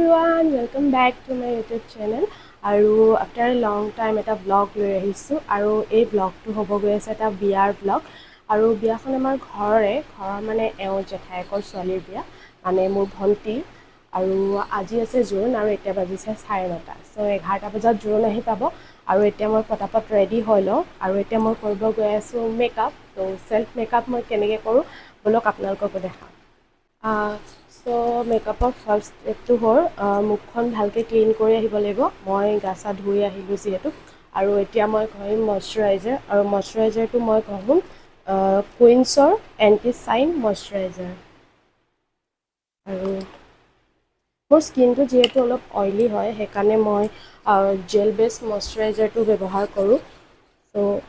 everyone, welcome back to my YouTube channel. আৰু after a long time এটা blog লৈ আহিছোঁ আৰু এই ব্লগটো হ'ব গৈ আছে এটা বিয়াৰ ব্লগ আৰু বিয়াখন আমাৰ ঘৰৰ মানে এওঁ জেঠাইকৰ ছোৱালীৰ বিয়া মানে মোৰ ভণ্টি আৰু আজি আছে জোৰোণ আৰু এতিয়া বাজিছে 9:30 চ' 11টা বজাত জোৰোণ আহি পাব আৰু এতিয়া মই পটাপট ৰেডি হৈ লওঁ আৰু এতিয়া মই কৰিব গৈ আছোঁ মেকআপ ত' চেল্ফ মেকআপ মই কেনেকৈ কৰোঁ ব'লক আপোনালোককো দেখাওঁ চ' মেকআপৰ ফাৰ্ষ্ট ষ্টেপটো হ'ল মুখখন ভালকৈ ক্লিন কৰি আহিব লাগিব মই গা চা ধুই আহিলোঁ যিহেতু আৰু এতিয়া মই ঘঁহিম মইশ্চাৰাইজাৰ আৰু মইশ্চাৰাইজাৰটো মই ঘঁহোঁ কুইন্সৰ এণ্টি চাইন মইশ্চাৰাইজাৰ আৰু মোৰ স্কিনটো যিহেতু অলপ অইলী হয় সেইকাৰণে মই জেল বেছ মইশ্চাৰাইজাৰটো ব্যৱহাৰ কৰোঁ চ'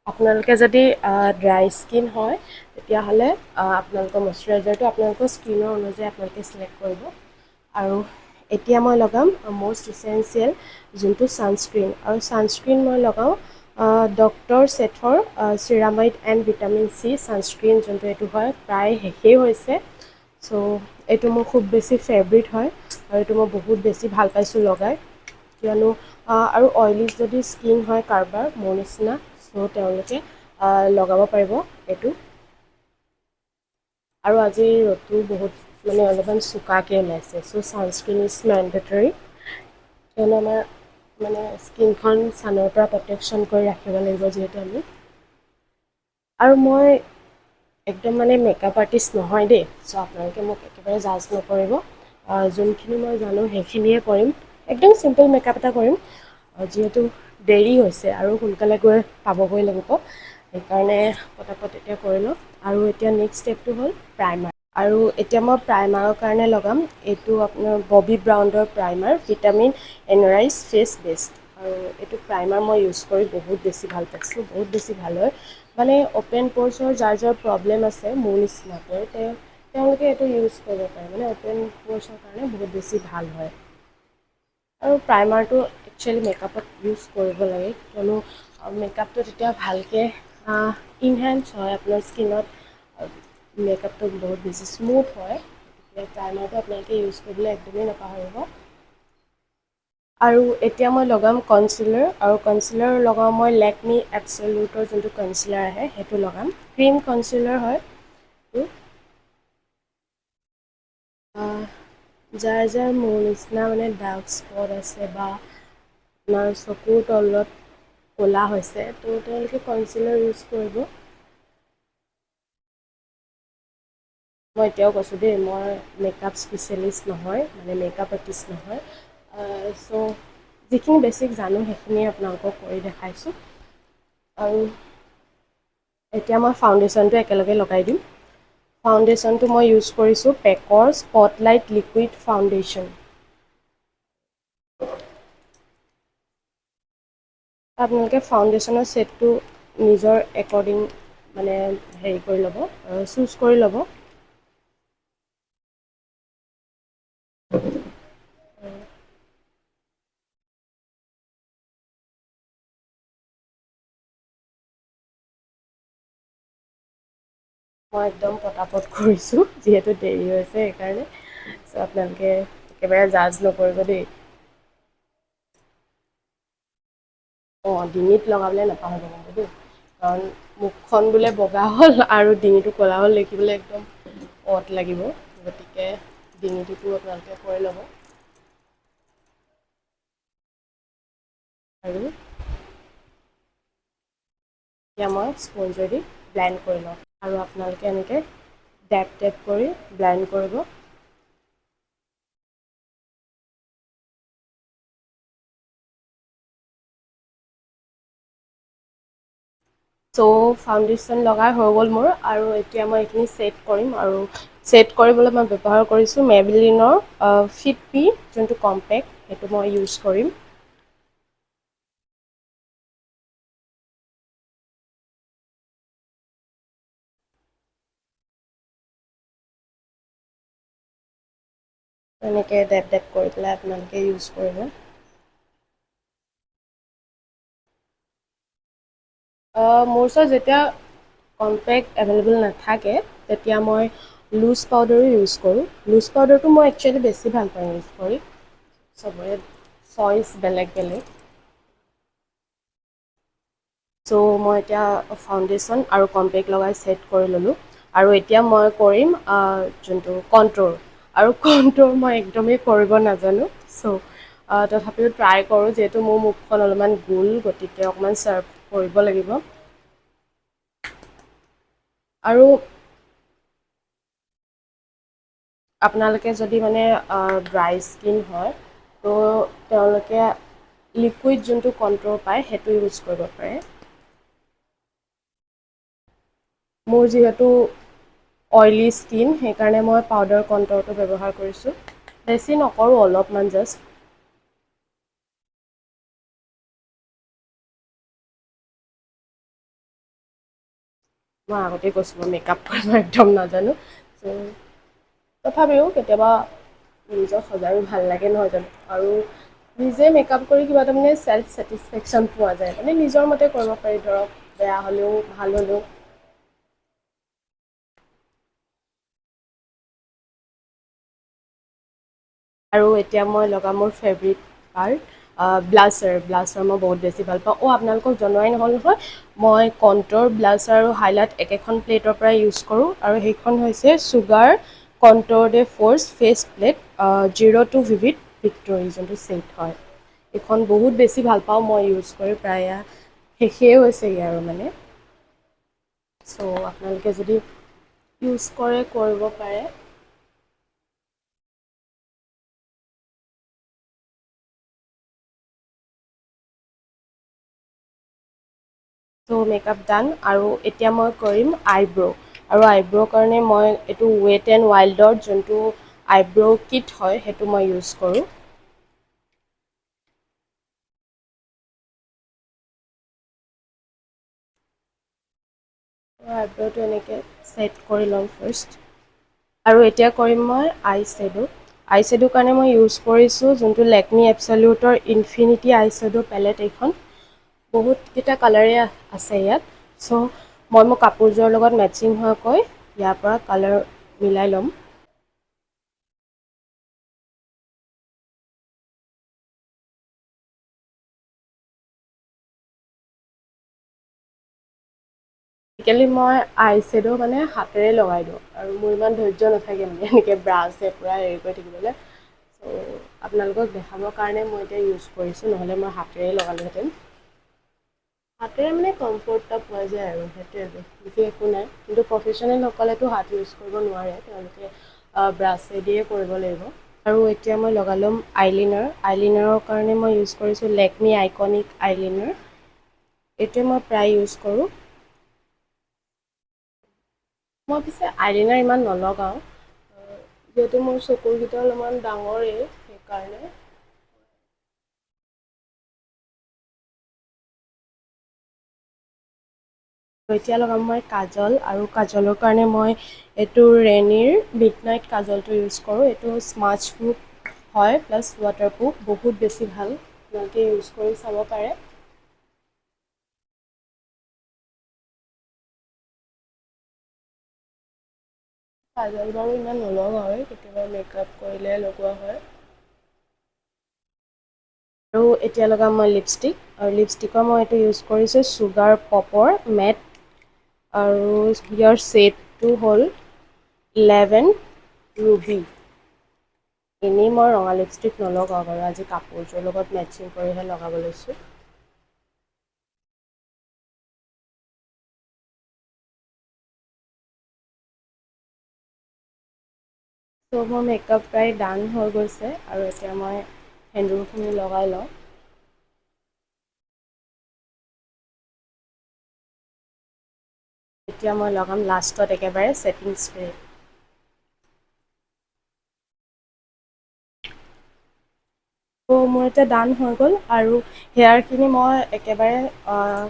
আপোনালোকে যদি ড্ৰাই স্কিন হয় তেতিয়াহ'লে আপোনালোকৰ মইশ্চাৰাইজাৰটো আপোনালোকৰ স্কিনৰ অনুযায়ী আপোনালোকে চিলেক্ট কৰিব আৰু এতিয়া মই লগাম মষ্ট ইচেঞ্চিয়েল যোনটো ছানস্ক্ৰীণ আৰু ছানস্ক্ৰীণ মই লগাওঁ ডক্টৰ ছেথৰ ceramide and vitamin C sunscreen যোনটো এইটো হয় প্ৰায় শেষেই হৈছে চ' এইটো মোৰ খুব বেছি ফেভৰেট হয় আৰু এইটো মই বহুত বেছি ভাল পাইছোঁ লগাই কিয়নো আৰু অইলী যদি স্কিন হয় কাৰোবাৰ মোৰ নিচিনা চ' তেওঁলোকে লগাব পাৰিব এইটো আৰু আজিৰ ৰ'দটো বহুত মানে অলপমান চোকাকৈ ওলাইছে চ' ছানস্ক্ৰীণ ইজ মেণ্ডেটৰী কিয়নো আমাৰ মানে স্কিনখন ছানৰ পৰা প্ৰটেকশ্যন কৰি ৰাখিব লাগিব যিহেতু আমি আৰু মই একদম মানে মেকআপ আৰ্টিষ্ট নহয় দেই চ' আপোনালোকে মোক একেবাৰে জাজ নকৰিব যোনখিনি মই জানো সেইখিনিয়ে কৰিম একদম চিম্পল মেকআপ এটা কৰিম যিহেতু দেৰি হৈছে আৰু সোনকালে গৈ পাবগৈ লাগিব সেইকাৰণে পটাপট এতিয়া কৰি লওঁ আৰু এতিয়া নেক্সট ষ্টেপটো হ'ল প্ৰাইমাৰ আৰু এতিয়া মই প্ৰাইমাৰৰ কাৰণে লগাম এইটো আপোনাৰ ববি ব্ৰাউণ্ডৰ primer vitamin enriched face base আৰু এইটো প্ৰাইমাৰ মই ইউজ কৰি বহুত বেছি ভাল পাইছোঁ বহুত বেছি ভাল হয় মানে অ'পেন প'ৰ্চৰ যাৰ প্ৰব্লেম আছে মোৰ নিচিনাকৈ তেওঁলোকে এইটো ইউজ কৰিব পাৰে মানে অ'পেন প'ৰ্চৰ কাৰণে বহুত বেছি ভাল হয় আৰু প্ৰাইমাৰটো একচুৱেলি মেকআপত ইউজ কৰিব লাগে কিয়নো মেকআপটো তেতিয়া ভালকৈ ইনহেঞ্চ হয় আপোনাৰ স্কিনত মেকআপটো বহুত বেছি স্মুথ হয় প্ৰাইমাৰটো আপোনালোকে ইউজ কৰিবলৈ একদমেই নাপাহৰিব আৰু এতিয়া মই লগাম কনচিলাৰ আৰু কনচিলাৰ লগাওঁ মই লেকমি এপচলিউটৰ যোনটো কনচিলাৰ আহে সেইটো লগাম ক্ৰীম কনচিলাৰ হয় যাৰ মোৰ নিচিনা মানে ডাৰ্ক স্পট আছে বা আপোনাৰ চকুৰ তলত ক'লা হৈছে ত' তেওঁলোকে কনচিলাৰ ইউজ কৰিব মই এতিয়াও কৈছোঁ দেই মই মেকআপ স্পেচিয়েলিষ্ট নহয় মানে মেকআপ আৰ্টিষ্ট নহয় চ' যিখিনি বেছিক জানো সেইখিনিয়ে আপোনালোকক কৰি দেখাইছোঁ আৰু এতিয়া মই ফাউণ্ডেশ্যনটো একেলগে লগাই দিম ফাউণ্ডেশ্যনটো মই ইউজ কৰিছোঁ পেকৰ স্পটলাইট লিকুইড ফাউণ্ডেশ্যন আপোনালোকে ফাউণ্ডেশ্যনৰ ছেটটো নিজৰ একৰ্ডিং মানে হেৰি কৰি ল'ব চুজ কৰি ল'ব মই একদম পটাপট কৰিছোঁ যিহেতু দেৰি হৈছে সেইকাৰণে চ' আপোনালোকে একেবাৰে জাজ নকৰিব দেই ডিঙিত লগাবলৈ নাপাহৰিব কিন্তু দেই কাৰণ মুখখন বোলে বগা হ'ল আৰু ডিঙিটো ক'লা হ'ল দেখিবলৈ একদম অড লাগিব গতিকে ডিঙিটোতো আপোনালোকে কৰি ল'ব আৰু এতিয়া মই স্পঞ্জেদি ব্লেণ্ড কৰি লওঁ আৰু আপোনালোকে এনেকৈ ডেপ টেপ কৰি ব্লেণ্ড কৰিব চ' ফাউণ্ডেশ্যন লগাই হৈ গ'ল মোৰ আৰু এতিয়া মই এইখিনি ছেট কৰিম আৰু ছেট কৰিবলৈ মই ব্যৱহাৰ কৰিছোঁ মেবলিনৰ ফিট পি যোনটো কম্পেক্ট সেইটো মই ইউজ কৰিম এনেকৈ ডেপ ডেপ কৰি পেলাই আপোনালোকে ইউজ কৰিব মোৰ ওচৰত যেতিয়া কম্পেক্ট এভেইলেবল নাথাকে তেতিয়া মই লুজ পাউডাৰো ইউজ কৰোঁ। লুজ পাউডাৰটো মই একচুৱেলি বেছি ভাল পাওঁ ইউজ কৰি। চবৰে চইচ বেলেগ বেলেগ। চ' মই এতিয়া ফাউণ্ডেশ্যন আৰু কম্পেক্ট লগাই ছেট কৰি ল'লোঁ। আৰু এতিয়া মই কৰিম যোনটো কণ্ট্ৰ'ৰ। আৰু কণ্ট্ৰ'ৰ মই একদমেই কৰিব নাজানো। চ' তথাপিও ট্ৰাই কৰোঁ, যিহেতু মোৰ মুখখন অলপমান গোল, গতিকে অকণমান চাৰ্ভ কৰিব লাগিব। আৰু আপোনালোকে যদি মানে ড্ৰাই স্কিন হয়, ত' তেওঁলোকে লিকুইড যোনটো কণ্ট্ৰ'ৰ পায়, সেইটো ইউজ কৰিব পাৰে। মোৰ যিহেতু অইলী স্কিন, সেইকাৰণে মই পাউদাৰ কণ্ট্ৰ'ৰটো ব্যৱহাৰ কৰিছোঁ। বেছি নকৰোঁ, অলপমান জাষ্ট। মই আগতেই কৈছোঁ, মই মেকআপ কৰিব একদম নাজানো। চ' তথাপিও কেতিয়াবা নিজক সজায়ো ভাল লাগে নহয় জানো? আৰু নিজে মেকআপ কৰি কিবা এটা মানে চেল্ফ ছেটিছফেকশ্যন পোৱা যায়। মানে নিজৰ মতে কৰিব পাৰি ধৰক। বেয়া হ'লেও, ভাল হ'লেও। আৰু এতিয়া মই লগাম মোৰ ফেভৰেট পাৰ্ট, ব্লাছাৰ। ব্লাছাৰ মই বহুত বেছি ভাল পাওঁ। অ', আপোনালোকক জনোৱাই নহ'ল নহয়। মই কণ্ট্ৰ'ৰ, ব্লাছাৰ আৰু হাইলাইট একেখন প্লেটৰ পৰাই ইউজ কৰোঁ। আৰু সেইখন হৈছে Sugar contour de force face palette, 0 two vivid victory, যোনটো চেট হয়। এইখন বহুত বেছি ভাল পাওঁ মই ইউজ কৰি, প্ৰায় শেষেই হৈছেগৈ আৰু মানে। চ' আপোনালোকে যদি ইউজ কৰে, কৰিব পাৰে। চ' মেকআপ ডান। আৰু এতিয়া মই কৰিম আইব্ৰ'। আৰু আইব্ৰ'ৰ কাৰণে মই এইটো ৱেট এণ্ড ৱাইল্ডৰ যোনটো আইব্ৰ' কিট হয়, সেইটো মই ইউজ কৰোঁ। আইব্ৰ'টো এনেকৈ ছেট কৰি লওঁ ফাৰ্ষ্ট। আৰু এতিয়া কৰিম মই আই শ্বেডো। আই শ্বেডোৰ কাৰণে মই ইউজ কৰিছোঁ যোনটো লেকমি এপচলিউটৰ ইনফিনিটি আই শ্বেডো পেলেট এইখন। বহুতকেইটা কালাৰে আছে ইয়াত। চ' মই মোৰ কাপোৰযোৰৰ লগত মেটচিং হোৱাকৈ ইয়াৰ পৰা কালাৰ মিলাই ল'ম। আজিকালি মই আই শ্বেডো মানে হাতেৰে লগাই দিওঁ। আৰু মোৰ ইমান ধৈৰ্য নাথাকে মানে এনেকৈ ব্ৰাছে পূৰা হেৰি কৰি থাকিবলৈ। ত' আপোনালোকক দেখাবৰ কাৰণে মই এতিয়া ইউজ কৰিছোঁ, নহ'লে মই হাতেৰেই লগালোহেঁতেন। হাতেৰে মানে কমফৰ্ট এটা পোৱা যায় আৰু সেইটোৱে আৰু বিশেষ একো নাই। কিন্তু প্ৰফেচনেলসকলেতো হাত ইউজ কৰিব নোৱাৰে, তেওঁলোকে ব্ৰাছেদিয়ে কৰিব লাগিব। আৰু এতিয়া মই লগাই ল'ম আইলিনাৰ। আইলিনাৰৰ কাৰণে মই ইউজ কৰিছোঁ লেকমি আইকনিক আইলিনাৰ। এইটোৱে মই প্ৰায় ইউজ কৰোঁ। মই পিছে আইলিনাৰ ইমান নলগাওঁ। যিহেতু মোৰ চকুৰকেইটা অলপমান ডাঙৰেই, সেইকাৰণে। এতিয়া লগাম মই কাজল। আৰু কাজলৰ কাৰণে মই এইটো ৰেনিৰ মিড নাইট কাজলটো ইউজ কৰোঁ। এইটো স্মাৰ্চ প্ৰুফ হয়, প্লাছ ৱাটাৰপ্ৰুফ, বহুত বেছি ভাল। আপোনালোকে ইউজ কৰি চাব পাৰে। কাজল বাৰু ইমান নলগাওঁৱে, কেতিয়াবা মেকআপ কৰিলে লগোৱা হয়। আৰু এতিয়া লগাম মই লিপষ্টিক। আৰু লিপষ্টিকৰ মই এইটো ইউজ কৰিছোঁ চুগাৰ পপৰ মেট। আৰু ইয়াৰ শ্বেডটো হ'ল 11 ৰুবি। এনেই মই ৰঙা লিপষ্টিক নলগাওঁ বাৰু, আজি কাপোৰযোৰৰ লগত মেটচিং কৰিহে লগাব লৈছোঁ। চ' মোৰ মেকআপ প্ৰায় ডান হৈ গৈছে, আৰু এতিয়া মই সেন্দুৰখিনি লগাই লওঁ। এতিয়া মই লগাম লাষ্টত একেবাৰে ছেটিং স্প্ৰে। ত' মোৰ এতিয়া ডান হৈ গ'ল। আৰু হেয়াৰখিনি মই একেবাৰে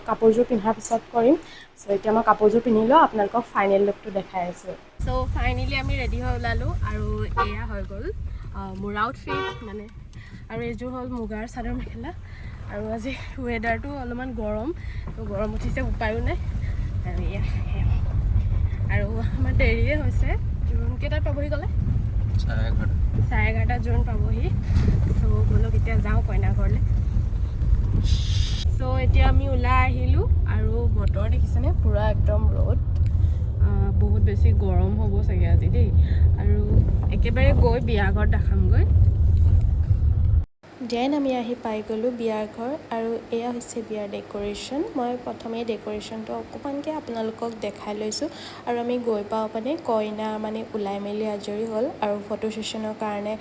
কাপোৰযোৰ পিন্ধাৰ পিছত কৰিম। চ' এতিয়া মই কাপোৰযোৰ পিন্ধি লওঁ, আপোনালোকক ফাইনেল লুকটো দেখাই আছোঁ। চ' ফাইনেলি আমি ৰেডি হৈ ওলালোঁ, আৰু এয়া হৈ গ'ল মোৰ আউটফিট মানে। আৰু এইযোৰ হ'ল মুগাৰ চাদৰ মেখেলা। আৰু আজি ৱেডাৰটো অলপমান গৰম, ত' গৰম উঠিছে উপায়ো নাই। আৰু এয়া আৰু আমাৰ দেৰিয়ে হৈছে। জোৰোণ কেইটাত পাবহি ক'লে 11:30 জোৰোণ পাবহি চ' ব'লক এতিয়া যাওঁ কইনা ঘৰলৈ চ' এতিয়া আমি ওলাই আহিলোঁ আৰু বতৰ দেখিছেনে পুৰা একদম ৰ'দ বহুত বেছি গৰম হ'ব চাগে আজি দেই আৰু একেবাৰে গৈ বিয়া ঘৰত দেখামগৈ দেন আমি আহি পাই গ'লোঁ বিয়াৰ ঘৰ আৰু এয়া হৈছে বিয়াৰ ডেক'ৰেশ্যন মই প্ৰথমে ডেক'ৰেশ্যনটো অকণমানকৈ আপোনালোকক দেখাই লৈছোঁ আৰু আমি গৈ পাওঁ মানে কইনা মানে ওলাই মেলি আজৰি হ'ল আৰু ফটো ছেশ্যনৰ কাৰণে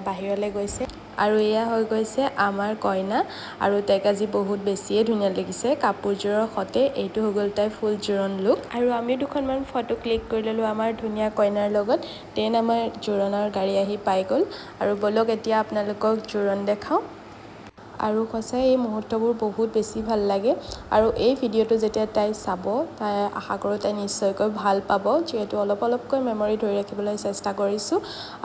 বাহিৰলৈ গৈছে আৰু এয়া হৈ গৈছে আমাৰ কইনা আৰু তাইক আজি বহুত বেছিয়ে ধুনীয়া লাগিছে কাপোৰযোৰৰ সতে এইটো হৈ গ'ল তাইৰ ফুল জোৰোণ লুক আৰু আমি দুখনমান ফটো ক্লিক কৰি ল'লোঁ আমাৰ ধুনীয়া কইনাৰ লগত দেন আমাৰ জোৰোণৰ গাড়ী আহি পাই গ'ল আৰু ব'লক এতিয়া আপোনালোকক জোৰোণ দেখাওঁ আৰু সঁচাই এই মুহূৰ্তবোৰ বহুত বেছি ভাল লাগে আৰু এই ভিডিঅ'টো যেতিয়া তাই চাব তাই আশা কৰোঁ তাই নিশ্চয়কৈ ভাল পাব যিহেতু অলপকৈ মেমৰি ধৰি ৰাখিবলৈ চেষ্টা কৰিছোঁ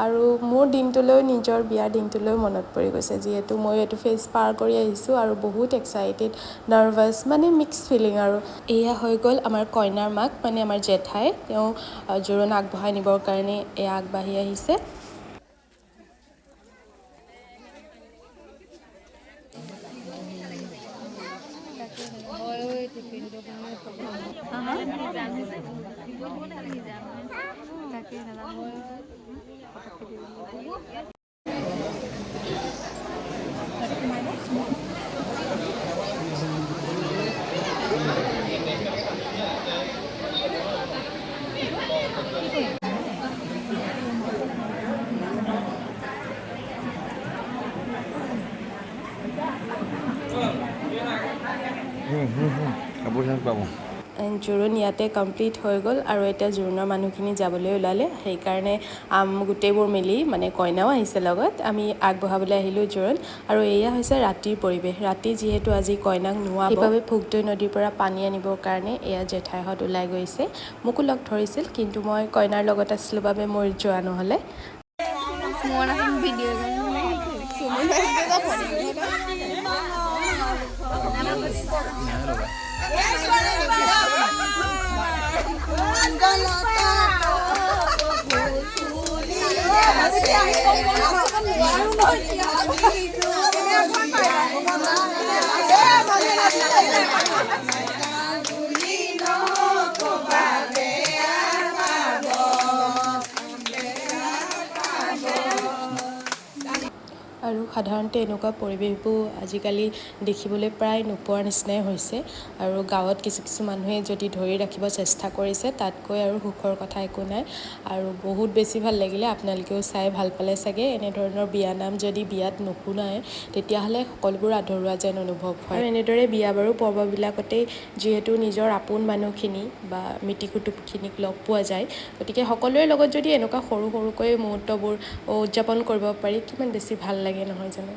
আৰু মোৰ দিনটোলৈ নিজৰ বিয়াৰ দিনটোলৈ মনত পৰি গৈছে যিহেতু মই এইটো ফেজ পাৰ কৰি আহিছোঁ আৰু বহুত এক্সাইটেড নাৰ্ভাছ মানে মিক্স ফিলিং আৰু এয়া হৈ গ'ল আমাৰ কইনাৰ মাক মানে আমাৰ জেঠাই তেওঁ জোৰোণ আগবঢ়াই নিবৰ কাৰণে এয়া আগবাঢ়ি আহিছে জোৰোণ ইয়াতে কমপ্লিট হৈ গ'ল আৰু এতিয়া জোৰোণৰ মানুহখিনি যাবলৈ ওলালে সেইকাৰণে গোটেইবোৰ মিলি মানে কইনাও আহিছে লগত আমি আগবঢ়াবলৈ আহিলোঁ জোৰোণ আৰু এয়া হৈছে ৰাতিৰ পৰিৱেশ ৰাতি যিহেতু আজি কইনাক নোৱাব সেইবাবে ভোগদৈ নদীৰ পৰা পানী আনিবৰ কাৰণে এয়া জেঠাইহঁত ওলাই গৈছে মোকো লগ ধৰিছিল কিন্তু মই কইনাৰ লগত আছিলোঁ বাবে মোৰ যোৱা নহ'লে আৰু সাধাৰণতে এনেকুৱা পৰিৱেশবোৰ আজিকালি দেখিবলৈ প্ৰায় নোপোৱাৰ নিচিনাই হৈছে আৰু গাঁৱত কিছু মানুহে যদি ধৰি ৰাখিব চেষ্টা কৰিছে তাতকৈ আৰু সুখৰ কথা একো নাই আৰু বহুত বেছি ভাল লাগিলে আপোনালোকেও চাই ভাল পালে চাগে এনেধৰণৰ বিয়ানাম যদি বিয়াত নুশুনায় তেতিয়াহ'লে সকলোবোৰ আধৰুৱা যেন অনুভৱ হয় আৰু এনেদৰে বিয়া বাৰু পৰ্ববিলাকতেই যিহেতু নিজৰ আপোন মানুহখিনি বা মিতিৰ কুটুমখিনিক লগ পোৱা যায় গতিকে সকলোৰে লগত যদি এনেকুৱা সৰুকৈ মুহূৰ্তবোৰ উদযাপন কৰিব পাৰি কিমান বেছি ভাল লাগে নহয় জানো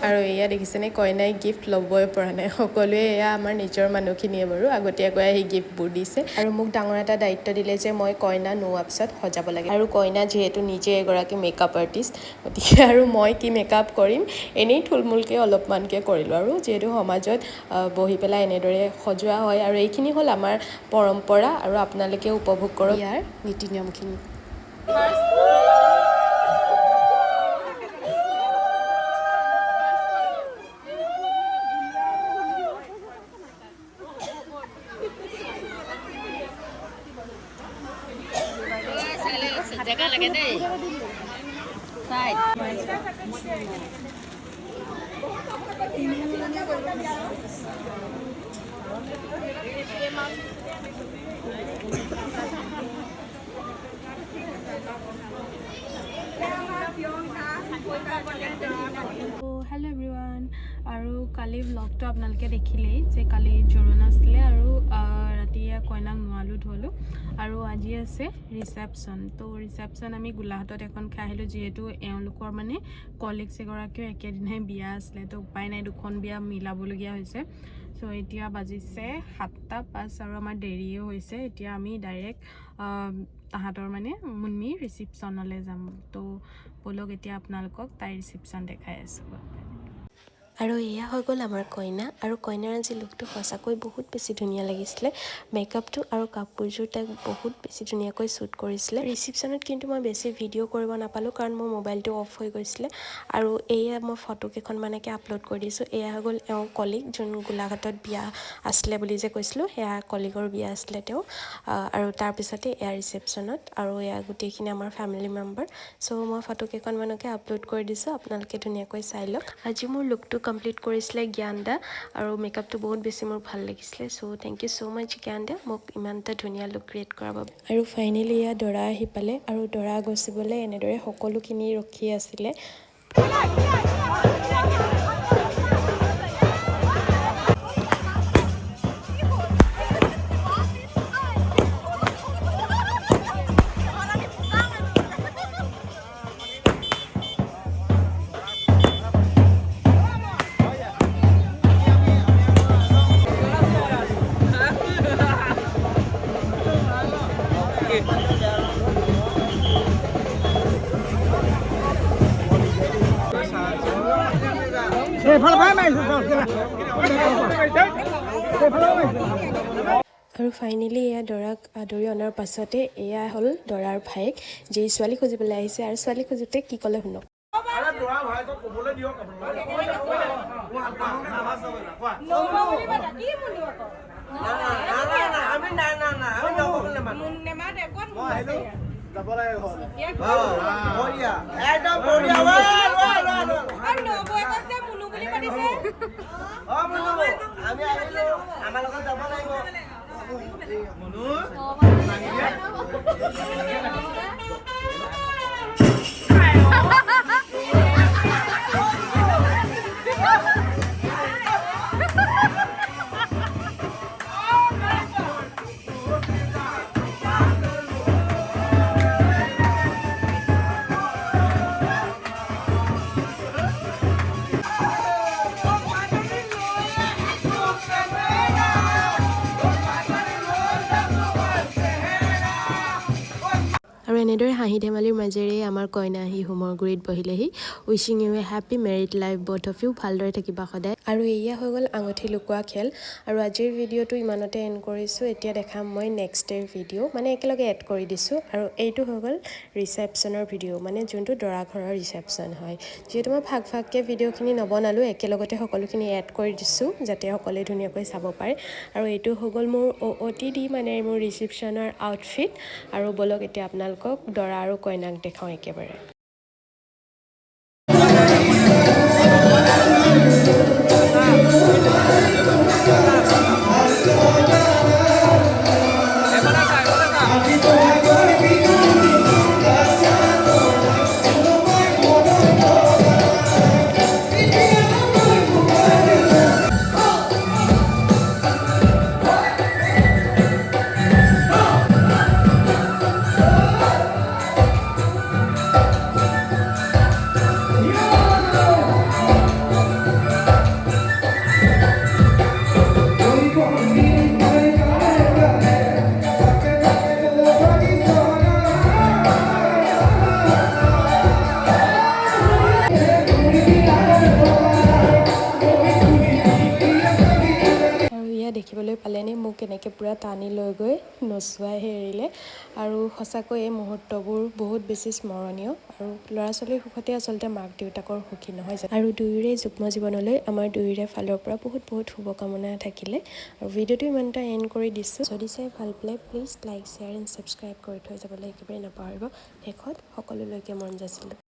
আৰু এয়া দেখিছেনে কইনাই গিফ্ট ল'বই পৰা নাই সকলোৱে এয়া আমাৰ নিজৰ মানুহখিনিয়ে বাৰু আগতীয়াকৈ আহি গিফ্টবোৰ দিছে আৰু মোক ডাঙৰ এটা দায়িত্ব দিলে যে মই কইনা নোৱাৰ পিছত সজাব লাগে আৰু কইনা যিহেতু নিজে এগৰাকী মেকআপ আৰ্টিষ্ট গতিকে আৰু মই কি মেকআপ কৰিম এনেই থুলমূলকৈ অলপমানকৈ কৰিলোঁ আৰু যিহেতু সমাজত বহি পেলাই এনেদৰে সজোৱা হয় আৰু এইখিনি হ'ল আমাৰ পৰম্পৰা আৰু আপোনালোকে উপভোগ কৰক ইয়াৰ নীতি নিয়মখিনি জেগা লাগে দেই চাইড হেল্ল' এভৰিৱান আৰু কালি ব্লগটো আপোনালোকে দেখিলেই যে কালি জোৰোণ আছিলে আৰু ৰাতি কইনাক নোৱালোঁ ধুৱালোঁ আৰু আজি আছে ৰিচেপশ্যন তো ৰিচেপশ্যন আমি গোলাঘাটত এখন খাই আহিলোঁ যিহেতু এওঁলোকৰ মানে কলিগছ এগৰাকীও একেদিনাই বিয়া আছিলে তো উপায় নাই দুখন বিয়া মিলাবলগীয়া হৈছে চ' এতিয়া বাজিছে 7:05 আৰু আমাৰ দেৰিয়ে হৈছে এতিয়া আমি ডাইৰেক্ট তাহাঁতৰ মানে মুন্মি ৰিচিপশ্যনলৈ যাম তো বলক এতিয়া আপোনালোকক তাইৰ ৰিচিপশ্যন দেখাই আছোঁ আৰু এয়া হৈ গ'ল আমাৰ কইনা আৰু কইনাৰ আজি লুকটো সঁচাকৈ বহুত বেছি ধুনীয়া লাগিছিলে মেকআপটো আৰু কাপোৰযোৰ তাইক বহুত বেছি ধুনীয়াকৈ শ্বুট কৰিছিলে ৰিচিপশ্যনত কিন্তু মই বেছি ভিডিঅ' কৰিব নাপালোঁ কাৰণ মোৰ মোবাইলটো অফ হৈ গৈছিলে আৰু এয়া মই ফটো কেইখনমানকে আপলোড কৰি দিছোঁ এয়া হৈ গ'ল এওঁ কলিগ যোন গোলাঘাটত বিয়া আছিলে বুলি যে কৈছিলোঁ সেয়া কলিগৰ বিয়া আছিলে তেওঁ আৰু তাৰপিছতে এয়া ৰিচেপশ্যনত আৰু এয়া গোটেইখিনি আমাৰ ফেমিলি মেম্বাৰ চ' মই ফটো কেইখনমানকে আপলোড কৰি দিছোঁ আপোনালোকে ধুনীয়াকৈ চাই লওক আজি মোৰ লুকটো কমপ্লিট কৰিছিলে জ্ঞান দা আৰু মেকআপটো বহুত বেছি মোৰ ভাল লাগিছিলে চ' থেংক ইউ ছ' মাছ জ্ঞান দা মোক ইমান এটা ধুনীয়া লুক ক্ৰিয়েট কৰাৰ বাবে আৰু ফাইনেলি এয়া দৰা আহি পালে আৰু দৰা গচিবলৈ এনেদৰে সকলোখিনি ৰখি আছিলে আৰু ফাইনেলি এয়া দৰাক আদৰি অনাৰ পাছতে এয়া হ'ল দৰাৰ ভায়েক যি ছোৱালী খুজিবলৈ আহিছে আৰু ছোৱালী খুজোতে কি ক'লে শুনক আৰু এনেদৰে হাঁহি ধেমালিৰ মাজেৰে আমাৰ কইনা আহি হোমৰ গুৰিত বহিলেহি wishing you a happy married life both of you ভালদৰে থাকিবা সদায় আৰু এয়া হৈ গ'ল আঙুঠি লুকোৱা খেল আৰু আজিৰ ভিডিঅ'টো ইমানতে এণ্ড কৰিছোঁ এতিয়া দেখাম মই নেক্সট ডেৰ ভিডিঅ' মানে একেলগে এড কৰি দিছোঁ আৰু এইটো হৈ গ'ল ৰিচেপশ্যনৰ ভিডিঅ' মানে যোনটো দৰা ঘৰৰ ৰিচেপশ্যন হয় যিহেতু মই ভাগ ভাগকৈ ভিডিঅ'খিনি নবনালোঁ একেলগতে সকলোখিনি এড কৰি দিছোঁ যাতে সকলোৱে ধুনীয়াকৈ চাব পাৰে আৰু এইটো হৈ গ'ল মোৰ OOTD মানে মোৰ ৰিচেপশ্যনৰ আউটফিট আৰু বলক এতিয়া আপোনালোকক দৰা আৰু কইনাক দেখাওঁ একেবাৰে দেখিবলৈ পালেনে মোক কেনেকৈ পুৰা টানি লৈ গৈ নচুৱাই এৰিলে আৰু সঁচাকৈ এই মুহূৰ্তবোৰ বহুত বেছি স্মৰণীয় আৰু ল'ৰা ছোৱালীৰ সুখতে আচলতে মাক দেউতাকৰ সুখী নহয় আৰু দুয়োৰে যুগ্ম জীৱনলৈ আমাৰ দুয়োৰে ফালৰ পৰা বহুত বহুত শুভকামনা থাকিলে আৰু ভিডিঅ'টো ইমানটা এণ্ড কৰি দিছোঁ যদি চাই ভাল পালে please like share and subscribe কৰি থৈ যাবলৈ একেবাৰে নাপাহৰিব শেষত সকলোলৈকে মন যাচিলোঁ